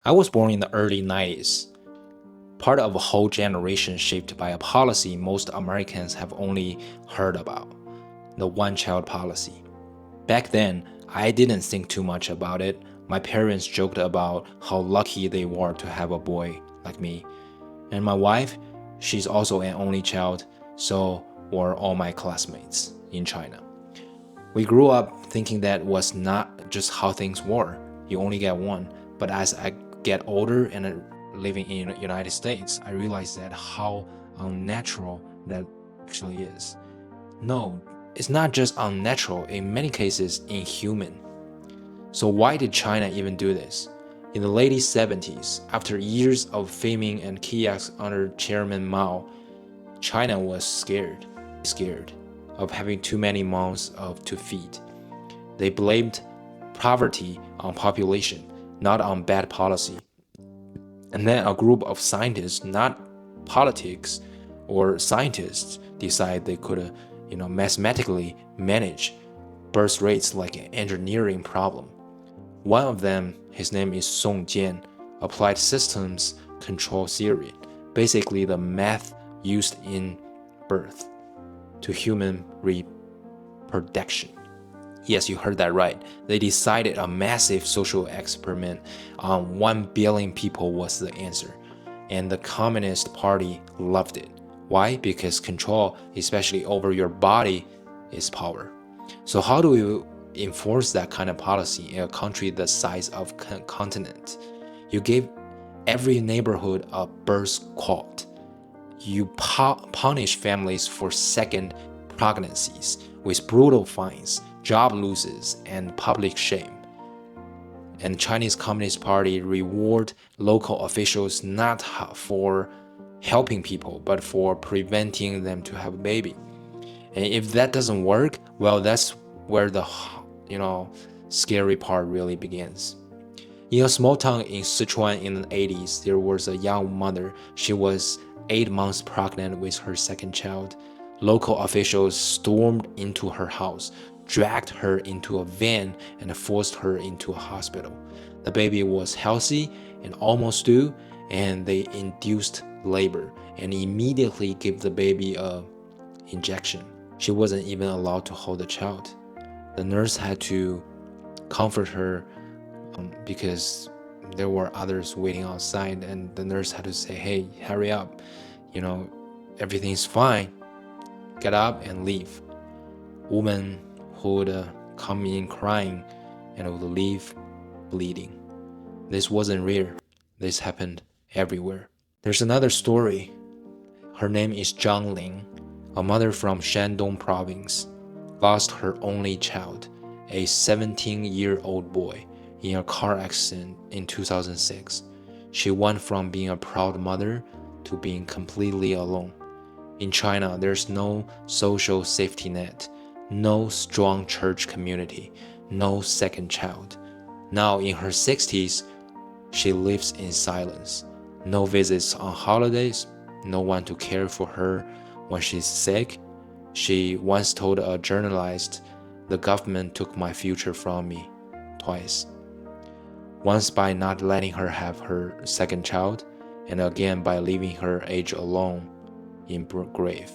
I was born in the early 90s, part of a whole generation shaped by a policy most Americans have only heard about, the one child policy. Back then, I didn't think too much about it. My parents joked about how lucky they were to have a boy like me. And my wife, she's also an only child, so were all my classmates in China. We grew up thinking that was not just how things were. You only get one. But as I get older and living in the United States, I realized that how unnatural that actually is. No, it's not just unnatural, in many cases inhuman. So why did China even do this? In the late 70s, after years of famine and chaos under Chairman Mao, China was scared of having too many mouths to feed. They blamed poverty on population, not on bad policy. And then a group of scientists, not politics or scientists, decide they could, mathematically manage birth rates like an engineering problem. One of them, his name is Song Jian, applied systems control theory, basically the math used in birth to human reproduction. Yes, you heard that right. They decided a massive social experiment on 1 billion people was the answer. And the Communist Party loved it. Why? Because control, especially over your body, is power. So how do we enforce that kind of policy in a country the size of a continent? You give every neighborhood a birth quota. You punish families for second pregnancies with brutal fines, job losses, and public shame. And Chinese Communist Party reward local officials not for helping people, but for preventing them to have a baby. And if that doesn't work, well, that's where the scary part really begins. In a small town in Sichuan in the 80s, there was a young mother. She was 8 months pregnant with her second child. Local officials stormed into her house, dragged her into a van, and forced her into a hospital. The baby was healthy and almost due, and they induced labor and immediately gave the baby a injection. She wasn't even allowed to hold the child. The nurse had to comfort her because there were others waiting outside, and the nurse had to say, hey, hurry up, everything's fine, get up and leave. Woman who would come in crying and would leave bleeding. This wasn't rare. This happened everywhere. There's another story. Her name is Zhang Ling, a mother from Shandong province, lost her only child, a 17-year-old boy, in a car accident in 2006. She went from being a proud mother to being completely alone. In China, there's no social safety net, no strong church community, no second child. Now in her 60s, she lives in silence. No visits on holidays, no one to care for her when she's sick. She once told a journalist, "The government took my future from me twice. Once by not letting her have her second child, and again by leaving her age alone in grave."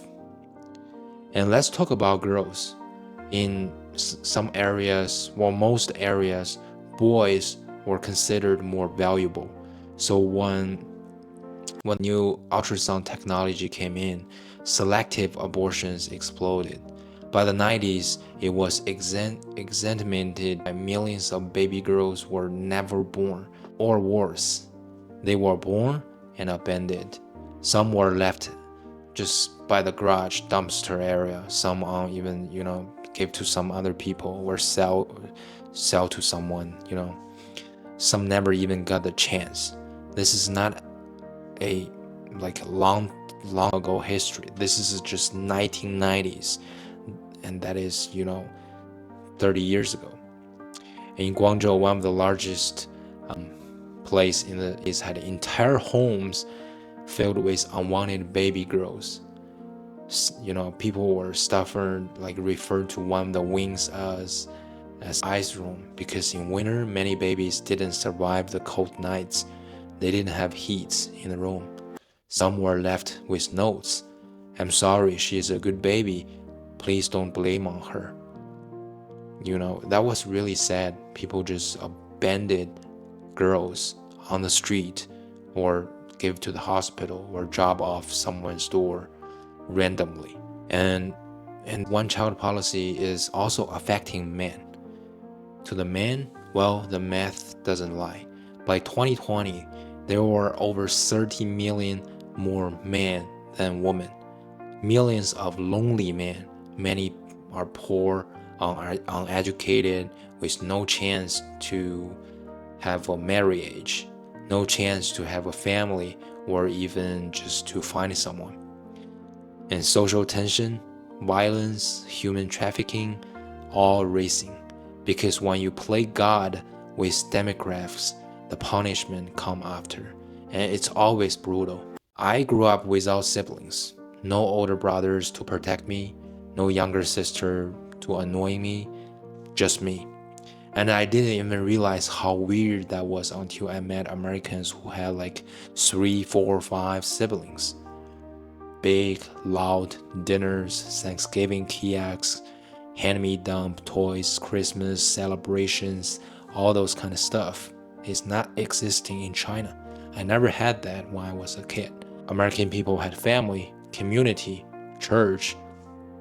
And let's talk about girls. In some areas, well, most areas, boys were considered more valuable. So when new ultrasound technology came in, selective abortions exploded. By the 90s, it was exempted by millions of baby girls were never born, or worse, they were born and abandoned. Some were left just by the garage dumpster area. Some even gave to some other people or sell to someone. Some never even got the chance. This is not a long ago history. This is just 1990s, and that is 30 years ago. In Guangzhou, one of the largest place had entire homes filled with unwanted baby girls. People were referred to one of the wings as as ice room because in winter many babies didn't survive the cold nights. They didn't have heat in the room. Some were left with notes. I'm sorry, she is a good baby. Please don't blame on her. That was really sad. People just abandoned girls on the street or give to the hospital or drop off someone's door randomly. And one child policy is also affecting men. To the men, well, the math doesn't lie. By 2020, there were over 30 million more men than women. Millions of lonely men. Many are poor, uneducated, with no chance to have a marriage, no chance to have a family, or even just to find someone. And social tension, violence, human trafficking, all rising. Because when you play God with demographics, the punishment come after, and it's always brutal. I grew up without siblings, no older brothers to protect me, no younger sister to annoy me, just me. And I didn't even realize how weird that was until I met Americans who had like 3, 4, 5 siblings. Big, loud dinners, Thanksgiving kiosks, hand-me-down toys, Christmas celebrations, all those kind of stuff is not existing in China. I never had that when I was a kid. American people had family, community, church.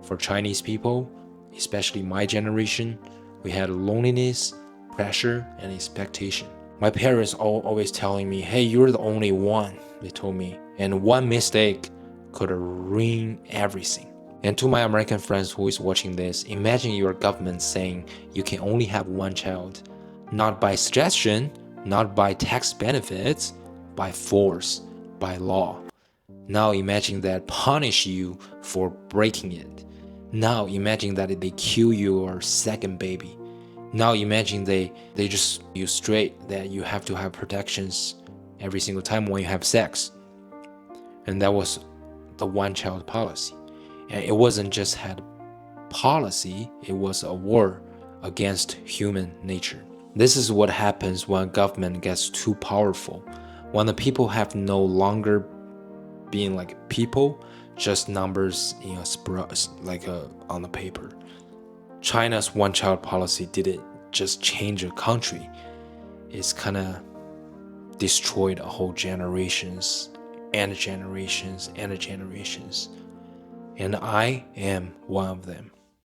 For Chinese people, especially my generation, we had loneliness, pressure, and expectation. My parents always telling me, hey, you're the only one, they told me. And one mistake could ruin everything. And to my American friends who is watching this, imagine your government saying you can only have one child. Not by suggestion, not by tax benefits, by force, by law. Now imagine that punish you for breaking it. Now imagine that they kill your second baby. Now imagine they just you straight that you have to have protections every single time when you have sex. And that was the one-child policy. And it wasn't just had policy, it was a war against human nature. This is what happens when government gets too powerful. When the people have no longer being like people, just numbers in on the paper. China's one-child policy didn't just change a country. It's kind of destroyed a whole generations and generations and generations. And I am one of them.